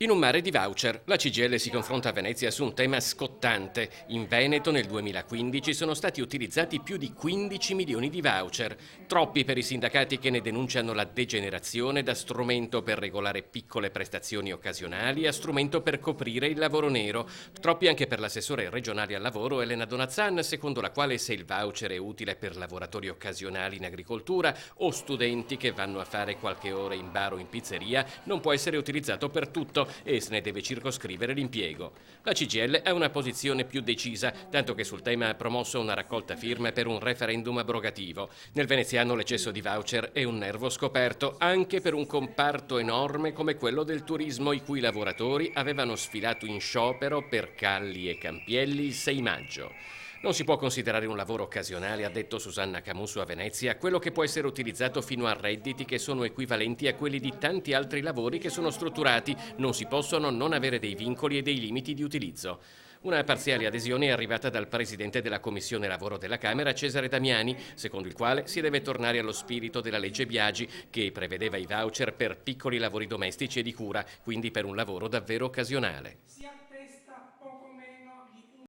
In un mare di voucher, la CGIL si confronta a Venezia su un tema scottante. In Veneto nel 2015 sono stati utilizzati più di 15 milioni di voucher, troppi per i sindacati che ne denunciano la degenerazione da strumento per regolare piccole prestazioni occasionali a strumento per coprire il lavoro nero, troppi anche per l'assessore regionale al lavoro Elena Donazzan, secondo la quale se il voucher è utile per lavoratori occasionali in agricoltura o studenti che vanno a fare qualche ora in bar o in pizzeria, non può essere utilizzato per tutto e se ne deve circoscrivere l'impiego. La CGIL ha una posizione più decisa, tanto che sul tema ha promosso una raccolta firme per un referendum abrogativo. Nel veneziano l'eccesso di voucher è un nervo scoperto anche per un comparto enorme come quello del turismo, i cui lavoratori avevano sfilato in sciopero per Calli e Campielli il 6 maggio. Non si può considerare un lavoro occasionale, ha detto Susanna Camusso a Venezia, quello che può essere utilizzato fino a redditi che sono equivalenti a quelli di tanti altri lavori che sono strutturati, non si possono non avere dei vincoli e dei limiti di utilizzo. Una parziale adesione è arrivata dal presidente della Commissione Lavoro della Camera, Cesare Damiani, secondo il quale si deve tornare allo spirito della legge Biagi, che prevedeva i voucher per piccoli lavori domestici e di cura, quindi per un lavoro davvero occasionale.